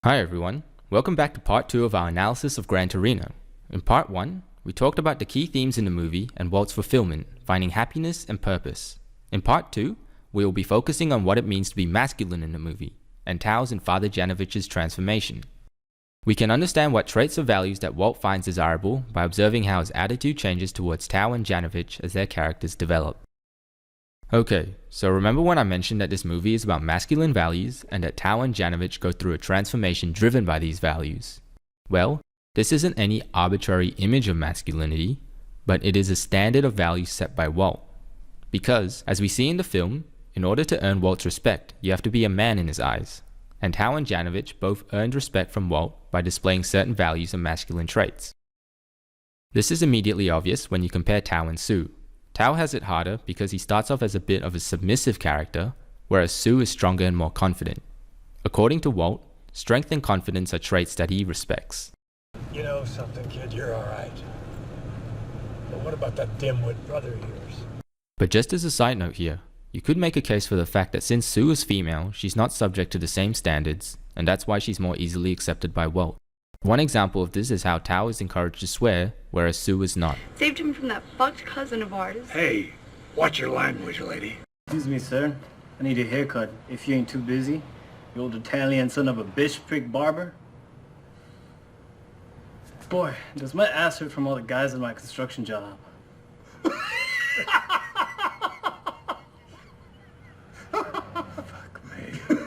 Hi everyone, welcome back to part 2 of our analysis of Gran Torino. In part 1, we talked about the key themes in the movie and Walt's fulfillment, finding happiness and purpose. In part 2, we will be focusing on what it means to be masculine in the movie, and Taos and Father Janovich's transformation. We can understand what traits or values that Walt finds desirable by observing how his attitude changes towards Thao and Janovich as their characters develop. Okay, so remember when I mentioned that this movie is about masculine values and that Thao and Janovich go through a transformation driven by these values? Well, this isn't any arbitrary image of masculinity, but it is a standard of values set by Walt. Because, as we see in the film, in order to earn Walt's respect, you have to be a man in his eyes. And Thao and Janovich both earned respect from Walt by displaying certain values and masculine traits. This is immediately obvious when you compare Thao and Sue. Thao has it harder because he starts off as a bit of a submissive character, whereas Sue is stronger and more confident. According to Walt, strength and confidence are traits that he respects. You know something, kid, you're alright. But what about that dimwit brother of yours? But just as a side note here, you could make a case for the fact that since Sue is female, she's not subject to the same standards, and that's why she's more easily accepted by Walt. One example of this is how Thao is encouraged to swear, whereas Sue is not. Saved him from that fucked cousin of ours. Hey, watch your language, lady. Excuse me, sir. I need a haircut, if you ain't too busy. You old Italian son of a bitch prick barber. Boy, does my ass hurt from all the guys in my construction job. Fuck me.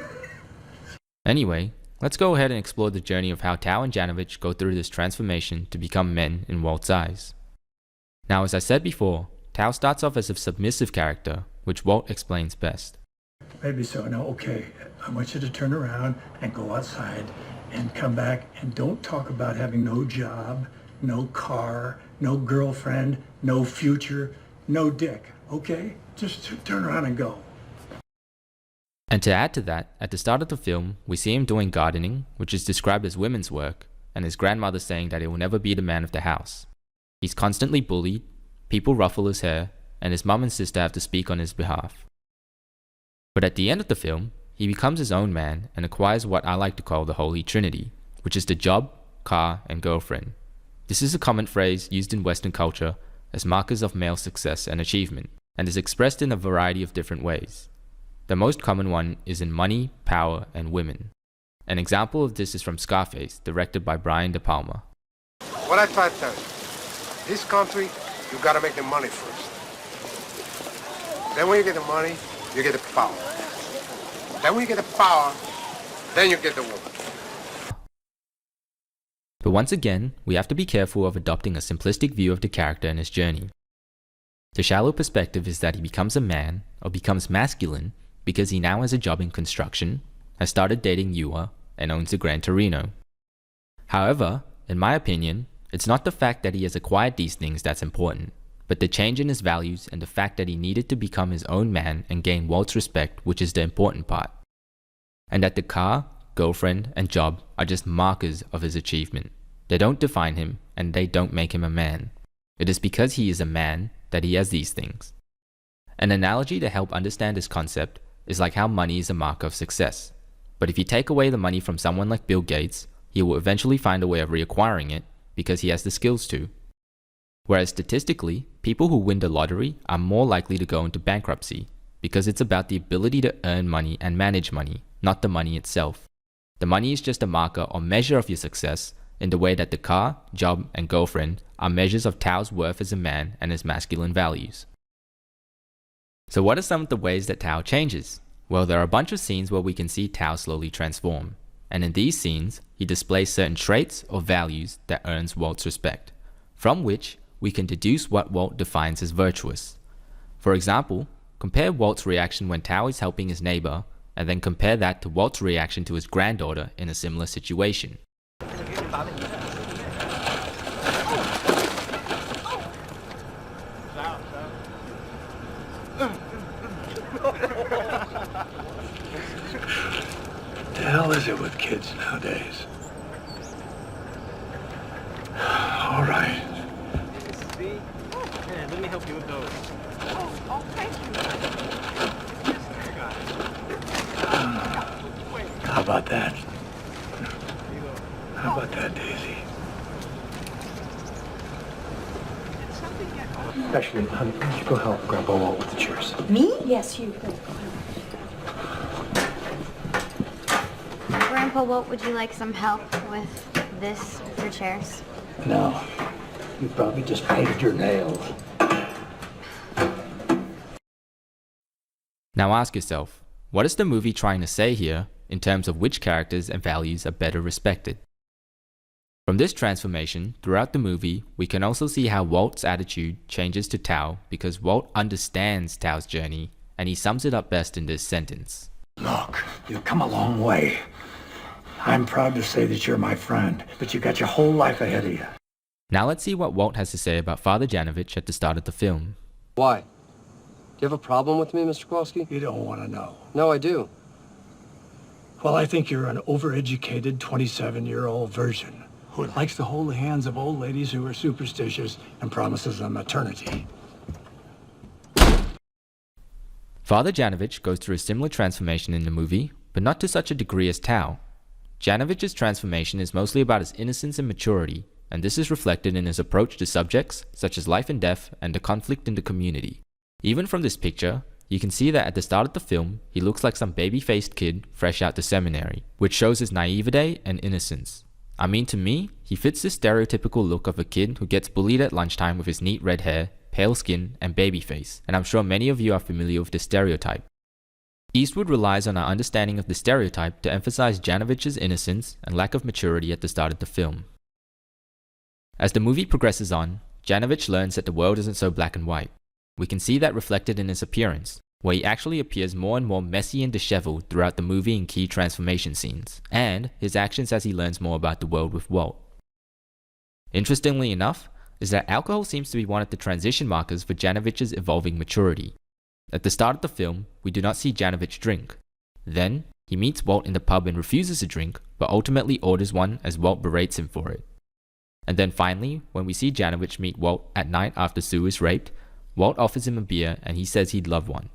Anyway, let's go ahead and explore the journey of how Thao and Janovich go through this transformation to become men in Walt's eyes. Now, as I said before, Thao starts off as a submissive character, which Walt explains best. Maybe so. Now, okay, I want you to turn around and go outside and come back and don't talk about having no job, no car, no girlfriend, no future, no dick, okay? Just turn around and go. And to add to that, at the start of the film, we see him doing gardening, which is described as women's work, and his grandmother saying that he will never be the man of the house. He's constantly bullied, people ruffle his hair, and his mum and sister have to speak on his behalf. But at the end of the film, he becomes his own man and acquires what I like to call the Holy Trinity, which is the job, car, and girlfriend. This is a common phrase used in Western culture as markers of male success and achievement, and is expressed in a variety of different ways. The most common one is in money, power, and women. An example of this is from Scarface, directed by Brian De Palma. What I try to tell you, this country, you gotta make the money first. Then when you get the money, you get the power. Then when you get the power, then you get the woman. But once again, we have to be careful of adopting a simplistic view of the character and his journey. The shallow perspective is that he becomes a man, or becomes masculine, because he now has a job in construction, has started dating Yua, and owns a Gran Torino. However, in my opinion, it's not the fact that he has acquired these things that's important, but the change in his values and the fact that he needed to become his own man and gain Walt's respect, which is the important part. And that the car, girlfriend, and job are just markers of his achievement. They don't define him, and they don't make him a man. It is because he is a man that he has these things. An analogy to help understand this concept is like how money is a marker of success. But if you take away the money from someone like Bill Gates, he will eventually find a way of reacquiring it because he has the skills to. Whereas statistically, people who win the lottery are more likely to go into bankruptcy because it's about the ability to earn money and manage money, not the money itself. The money is just a marker or measure of your success in the way that the car, job, and girlfriend are measures of Tao's worth as a man and his masculine values. So what are some of the ways that Thao changes? Well, there are a bunch of scenes where we can see Thao slowly transform. And in these scenes, he displays certain traits or values that earns Walt's respect, from which we can deduce what Walt defines as virtuous. For example, compare Walt's reaction when Thao is helping his neighbor, and then compare that to Walt's reaction to his granddaughter in a similar situation. The hell is it with kids nowadays? All right. Yeah, let me help you with those. Oh, thank you. How about that? How about that, Daisy? Actually, honey, why don't you go help Grandpa Walt with the chairs? Me? Yes, you. Grandpa, what would you like some help with this for chairs? No. You probably just painted your nails. Now ask yourself, what is the movie trying to say here in terms of which characters and values are better respected? From this transformation, throughout the movie, we can also see how Walt's attitude changes to Tao because Walt understands Tao's journey, and he sums it up best in this sentence. Look, you've come a long way. I'm proud to say that you're my friend, but you got your whole life ahead of you. Now let's see what Walt has to say about Father Janovich at the start of the film. Why? Do you have a problem with me, Mr. Kowalski? You don't want to know. No, I do. Well, I think you're an overeducated 27-year-old virgin who likes to hold the hands of old ladies who are superstitious and promises them eternity. Father Janovich goes through a similar transformation in the movie, but not to such a degree as Tao. Janovich's transformation is mostly about his innocence and maturity, and this is reflected in his approach to subjects such as life and death and the conflict in the community. Even from this picture, you can see that at the start of the film, he looks like some baby-faced kid fresh out the seminary, which shows his naivete and innocence. I mean, to me, he fits this stereotypical look of a kid who gets bullied at lunchtime with his neat red hair, pale skin, and baby face, and I'm sure many of you are familiar with this stereotype. Eastwood relies on our understanding of the stereotype to emphasize Janovich's innocence and lack of maturity at the start of the film. As the movie progresses on, Janovich learns that the world isn't so black and white. We can see that reflected in his appearance, where he actually appears more and more messy and disheveled throughout the movie in key transformation scenes, and his actions as he learns more about the world with Walt. Interestingly enough, is that alcohol seems to be one of the transition markers for Janovich's evolving maturity. At the start of the film, we do not see Janovich drink. Then, he meets Walt in the pub and refuses a drink, but ultimately orders one as Walt berates him for it. And then finally, when we see Janovich meet Walt at night after Sue is raped, Walt offers him a beer and he says he'd love one.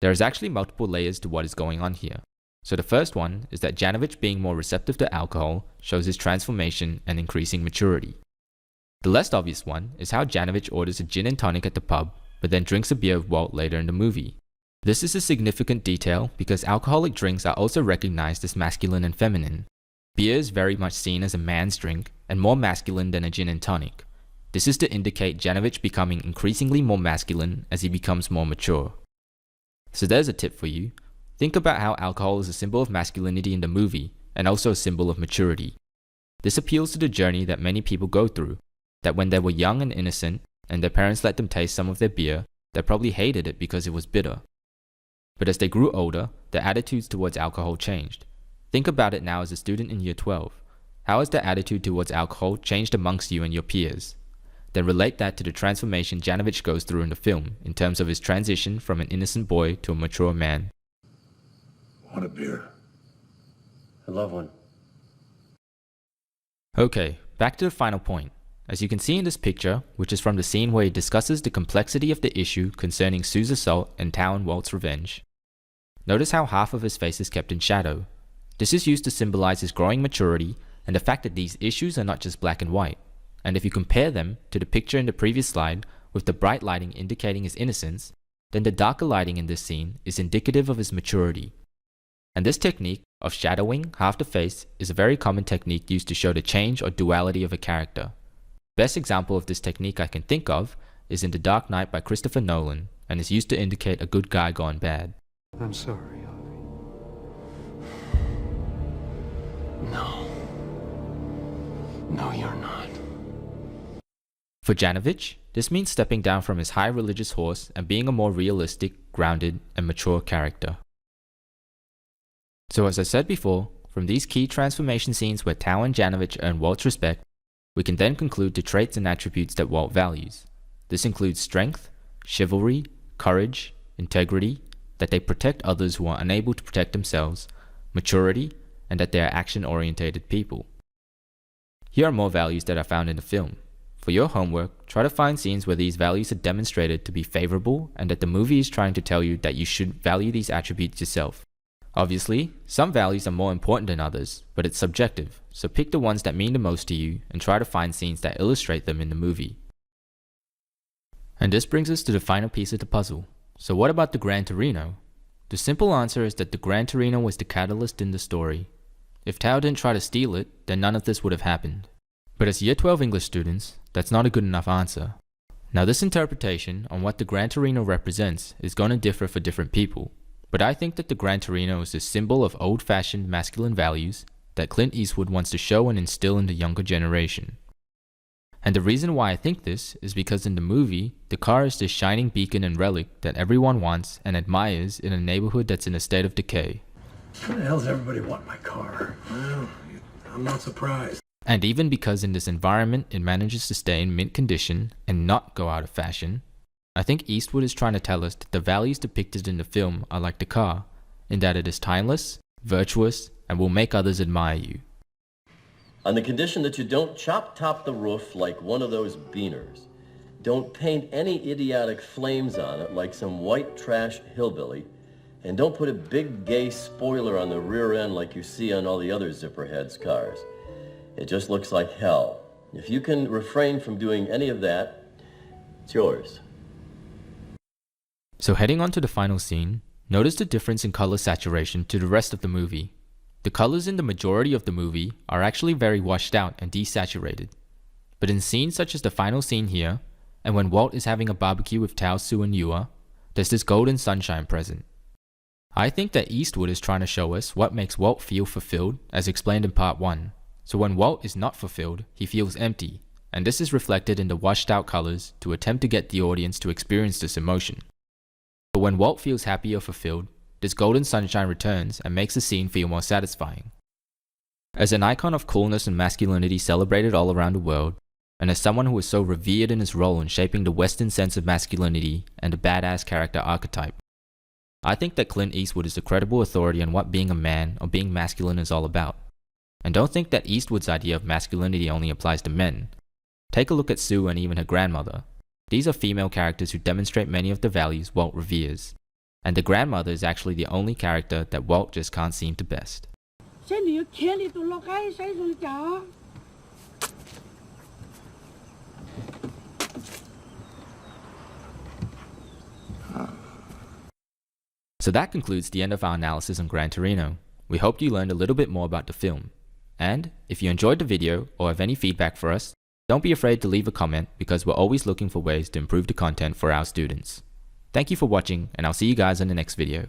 There is actually multiple layers to what is going on here. So the first one is that Janovich being more receptive to alcohol shows his transformation and increasing maturity. The less obvious one is how Janovich orders a gin and tonic at the pub, but then drinks a beer with Walt later in the movie. This is a significant detail because alcoholic drinks are also recognized as masculine and feminine. Beer is very much seen as a man's drink and more masculine than a gin and tonic. This is to indicate Janovich becoming increasingly more masculine as he becomes more mature. So there's a tip for you. Think about how alcohol is a symbol of masculinity in the movie and also a symbol of maturity. This appeals to the journey that many people go through, that when they were young and innocent and their parents let them taste some of their beer, they probably hated it because it was bitter. But as they grew older, their attitudes towards alcohol changed. Think about it now as a student in year 12. How has their attitude towards alcohol changed amongst you and your peers? Then relate that to the transformation Janovich goes through in the film in terms of his transition from an innocent boy to a mature man. Want a beer? I love one. Okay, back to the final point. As you can see in this picture, which is from the scene where he discusses the complexity of the issue concerning Sue's assault and Tao and Walt's revenge. Notice how half of his face is kept in shadow. This is used to symbolize his growing maturity and the fact that these issues are not just black and white. And if you compare them to the picture in the previous slide with the bright lighting indicating his innocence, then the darker lighting in this scene is indicative of his maturity. And this technique of shadowing half the face is a very common technique used to show the change or duality of a character. Best example of this technique I can think of is in The Dark Knight by Christopher Nolan and is used to indicate a good guy gone bad. I'm sorry, Harvey. No. No, you're not. For Janovich, this means stepping down from his high religious horse and being a more realistic, grounded, and mature character. So as I said before, from these key transformation scenes where Tao and Janovich earn Walt's respect, we can then conclude the traits and attributes that Walt values. This includes strength, chivalry, courage, integrity, that they protect others who are unable to protect themselves, maturity, and that they are action-orientated people. Here are more values that are found in the film. For your homework, try to find scenes where these values are demonstrated to be favorable and that the movie is trying to tell you that you should value these attributes yourself. Obviously, some values are more important than others, but it's subjective, so pick the ones that mean the most to you and try to find scenes that illustrate them in the movie. And this brings us to the final piece of the puzzle. So what about the Gran Torino? The simple answer is that the Gran Torino was the catalyst in the story. If Tao didn't try to steal it, then none of this would have happened. But as Year 12 English students, that's not a good enough answer. Now this interpretation on what the Gran Torino represents is going to differ for different people, but I think that the Gran Torino is a symbol of old-fashioned masculine values that Clint Eastwood wants to show and instill in the younger generation. And the reason why I think this is because in the movie, the car is this shining beacon and relic that everyone wants and admires in a neighborhood that's in a state of decay. Why the hell does everybody want my car? Well, I'm not surprised. And even because in this environment it manages to stay in mint condition and not go out of fashion, I think Eastwood is trying to tell us that the values depicted in the film are like the car, in that it is timeless, virtuous, and will make others admire you. On the condition that you don't chop-top the roof like one of those beaners. Don't paint any idiotic flames on it like some white trash hillbilly. And don't put a big gay spoiler on the rear end like you see on all the other Zipperheads cars. It just looks like hell. If you can refrain from doing any of that, it's yours. So heading on to the final scene, notice the difference in color saturation to the rest of the movie. The colors in the majority of the movie are actually very washed out and desaturated. But in scenes such as the final scene here, and when Walt is having a barbecue with Tao, Sue, and Yua, there's this golden sunshine present. I think that Eastwood is trying to show us what makes Walt feel fulfilled, as explained in part 1. So when Walt is not fulfilled, he feels empty, and this is reflected in the washed out colors to attempt to get the audience to experience this emotion. But when Walt feels happy or fulfilled, this golden sunshine returns and makes the scene feel more satisfying. As an icon of coolness and masculinity celebrated all around the world, and as someone who is so revered in his role in shaping the Western sense of masculinity and the badass character archetype, I think that Clint Eastwood is a credible authority on what being a man or being masculine is all about. And don't think that Eastwood's idea of masculinity only applies to men. Take a look at Sue and even her grandmother. These are female characters who demonstrate many of the values Walt reveres. And the grandmother is actually the only character that Walt just can't seem to best. So that concludes the end of our analysis on Gran Torino. We hope you learned a little bit more about the film. And if you enjoyed the video or have any feedback for us, don't be afraid to leave a comment because we're always looking for ways to improve the content for our students. Thank you for watching, and I'll see you guys in the next video.